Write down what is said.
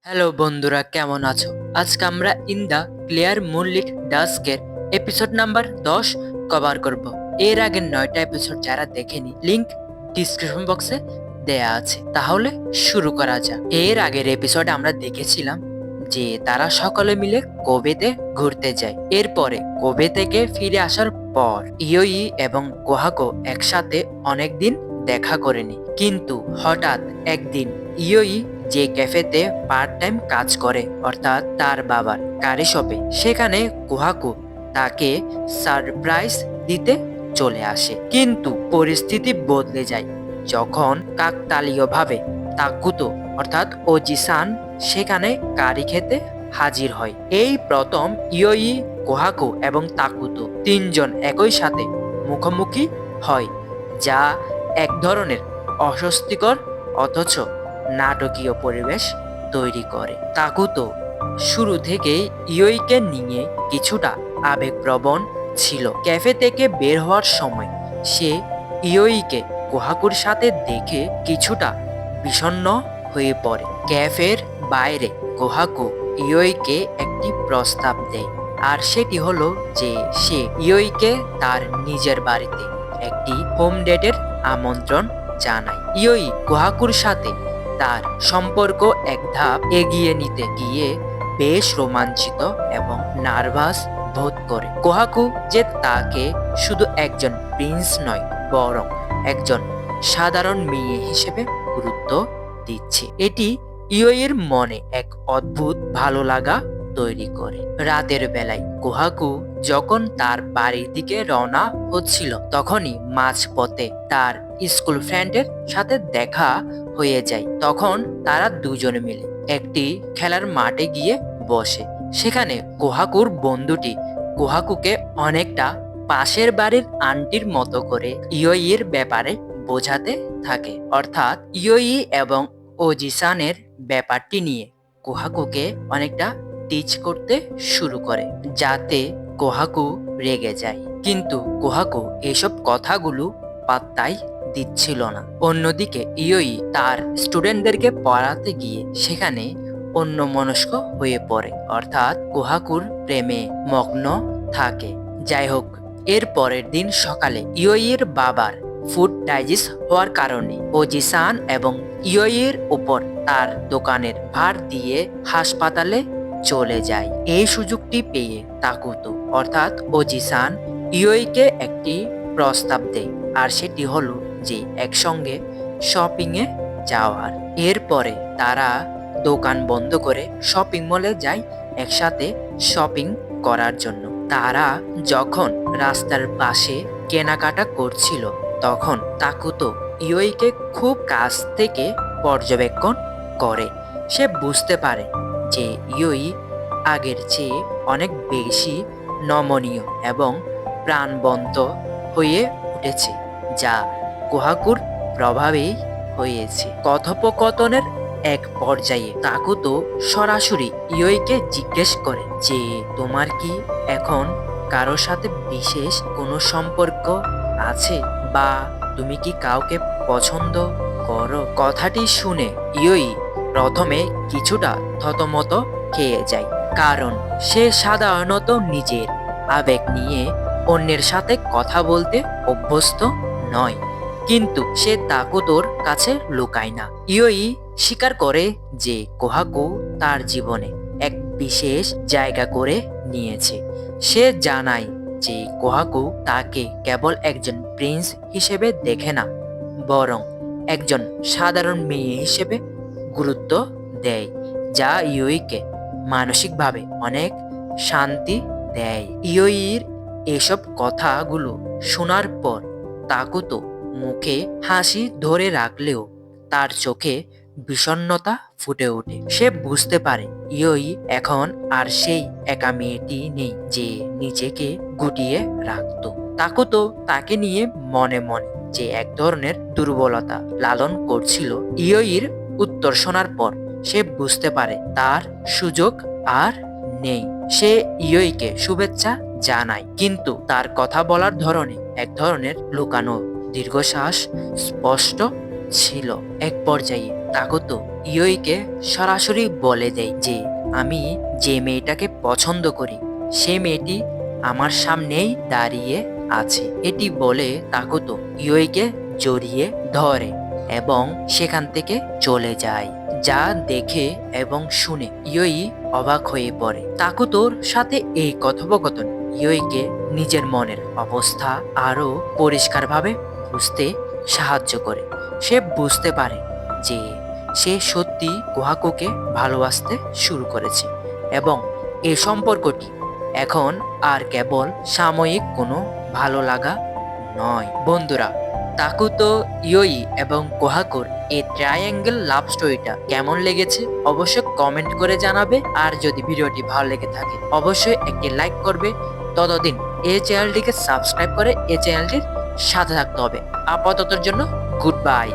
Hello বন্ধুরা, কেমন আছো? আজকে আমরা ইন দ্য ক্লিয়ার মুনলিট ডাস্কের এপিসোড নাম্বার 10 কভার করব। এর আগের 9টা এপিসোড যারা দেখেনি, লিংক ডিসক্রিপশন বক্সে দেয়া আছে। তাহলে শুরু করা যাক। এর আগের এপিসোডে আমরা দেখেছিলাম যে তারা সকলে মিলে কোবেতে ঘুরতে যায়। এরপরে কোবে থেকে ফিরে আসার পর ইয়োই এবং কোহাকো একসাথে অনেকদিন দেখা করেনি, কিন্তু হঠাৎ একদিন ইয়োই যে ক্যাফেতে পার্ট টাইম কাজ করে, অর্থাৎ তার বাবার গাড়ি শপে, সেখানে কোহাকু তাকে সারপ্রাইজ দিতে চলে আসে। কিন্তু পরিস্থিতি বদলে যায় যখন কাকতালীয়ভাবে তাকুতো অর্থাৎ ওজি-সান সেখানে কারি খেতে হাজির হয়। এই প্রথম ইয়োই, কোহাকু এবং তাকুতো তিনজন একই সাথে মুখোমুখি হয়, যা এক ধরনের অস্বস্তিকর অথচ নাটকীয় পরিবেশ তৈরি করে। তাকুতো শুরু থেকেই ইয়োইকে নিয়ে কিছুটা আবেগপ্রবণ ছিল। ক্যাফে থেকে বের হওয়ার সময় সে ইয়োইকে কোহাকুর সাথে দেখে কিছুটা বিষণ্ণ হয়ে পড়ে। ক্যাফের বাইরে কোহাকু ইয়োইকে একটি প্রস্তাব দেয়, আর সেটি হলো যে সে ইয়োইকে তার নিজের বাড়িতে একটি হোম ডেটের আমন্ত্রণ জানায়। ইয়োই কোহাকুর সাথে তার সম্পর্ক এক ধাপ এগিয়ে নিতে গিয়ে বেশ রোমাঞ্চিত এবং নার্ভাস বোধ করে। কোহাকু যে তাকে শুধু একজন প্রিন্স নয়, বরং একজন সাধারণ মেয়ে হিসেবে গুরুত্ব দিচ্ছে, এটি ইয়োইয়ের মনে এক অদ্ভুত ভালো লাগা তৈরি করে। রাতের বেলায় কোহাকু যখন তার বাড়ির দিকে রওনা হচ্ছিল, তখনই মাঝপথে তার স্কুল ফ্রেন্ডের সাথে দেখা হয়ে যায়। তখন তারা দুজনে মিলে একটি খেলার মাঠে গিয়ে বসে। সেখানে কোহাকুর বন্ধুটি কোহাকুকে অনেকটা পাশের বাড়ির আন্টির মতো করে ইয়োইয়ের ব্যাপারে বোঝাতে থাকে, অর্থাৎ ইয়োই এবং ওজি-সানের ব্যাপারটি নিয়ে কোহাকুকে অনেকটা টিচ করতে শুরু করে, যাতে কোহাকু রেগে যায়। কিন্তু কোহাকু এসব কথাগুলো পাত্তাই দিচ্ছিল না। অন্যদিকে ইয়োই তার স্টুডেন্টদেরকে পড়াতে গিয়ে সেখানে অন্যমনস্ক হয়ে পড়ে, অর্থাৎ কোহাকুর প্রেমে মগ্ন থাকে। যাই হোক, এর পরের দিন সকালে ইয়োইয়ের বাবার ফুড ডাইজেস হওয়ার কারণে ওজি-সান এবং ইয়োইয়ের উপর তার দোকানের ভার দিয়ে হাসপাতালে চলে যায়। এই সুযোগটি পেয়ে তাকুতো অর্থাৎ ওজি-সান ইয়োইকে একটি প্রস্তাব দেয়, আর সেটি হলো যে একসঙ্গে শপিং এ যাওয়ার। এরপরে তারা দোকান বন্ধ করে শপিং মলে যায় একসাথে শপিং করার জন্য। তারা যখন রাস্তার পাশে কেনাকাটা করছিল, তখন তাকুতো ইয়োইকে খুব কাছ থেকে পর্যবেক্ষণ করে। সে বুঝতে পারে যে ইয়োই আগের চেয়ে অনেক বেশি নমনীয় এবং প্রাণবন্ত হয়ে উঠেছে, যা কোহাকুর প্রভাবেই হয়েছে। কথোপকথনের এক পর্যায়ে তাকুতো সরাসরি ইয়োইকে জিজ্ঞেস করে যে তোমার কি এখন কারোর সাথে বিশেষ কোনো সম্পর্ক আছে, বা তুমি কি কাউকে পছন্দ করো? কথাটি শুনে ইয়োই প্রথমে কিছুটা থতমত খেয়ে যায়, কারণ সে সাধারণত নিজের আবেগ নিয়ে অন্যের সাথে কথা বলতে অভ্যস্ত নয়। কিন্তু সে তাকুতোর কাছে লুকায় না। ইয়োই স্বীকার করে যে কোহাকু তার জীবনে এক বিশেষ জায়গা করে নিয়েছে। সে জানায় যে কোহাকু তাকে কেবল একজন প্রিন্স হিসেবে দেখে না, বরং একজন সাধারণ মেয়ে হিসেবে গুরুত্ব দেয়, যা ইয়োইকে মানসিকভাবে অনেক শান্তি দেয়। ইয়োইর এসব কথাগুলো শোনার পর তাকুতো মুখে হাসি ধরে রাখলেও তার চোখে বিষণ্ণতা ফুটে ওঠে। সে বুঝতে পারে ইয়োই এখন আর সেই একা মেয়েটি নেই যে নিজেকে গুটিয়ে রাখত। তাকুতো তাকে নিয়ে মনে মনে যে এক ধরনের দুর্বলতা লালন করছিল। ইয়োইর উত্তর শোনার পর সে বুঝতে পারে তার সুযোগ আর নেই। সে ইয়োইকে শুভেচ্ছা জানায়, কিন্তু তার কথা বলার ধরনে এক ধরনের লুকানো দীর্ঘশ্বাস স্পষ্ট ছিল। এক পর্যায়ে তাকুতো ইয়োইকে সরাসরি বলে দেয় যে আমি যে মেয়েটাকে পছন্দ করি সে মেয়েটি আমার সামনেই দাঁড়িয়ে আছে। এটি বলে তাকুতো ইয়োইকে জড়িয়ে ধরে এবং সেখান থেকে চলে যায়। যা দেখে এবং শুনে ইয়োই অবাক হয়ে পড়ে। তাকুতোর সাথে এই কথোপকথন ইয়োইকে নিজের মনের অবস্থা আরো পরিষ্কারভাবে বুঝতে সাহায্য করে। সে বুঝতে পারে যে সে সত্যি কোহাকোকে ভালোবাসতে শুরু করেছে এবং এই সম্পর্কটি এখন আর কেবল সাময়িক কোনো ভালো লাগা নয়। বন্ধুরা, তাকুতো ইয়োই এবং কোহাকোর এই ট্রায়াঙ্গেল লাভ স্টোরিটা কেমন লেগেছে অবশ্যই কমেন্ট করে জানাবে। আর যদি ভিডিওটি ভালো লেগে থাকে অবশ্যই একটি লাইক করবে। ততদিন এই চ্যানেলটিকে সাবস্ক্রাইব করে এই চ্যানেলটির সাথে থাকতে হবে। আপাততর জন্য গুড বাই।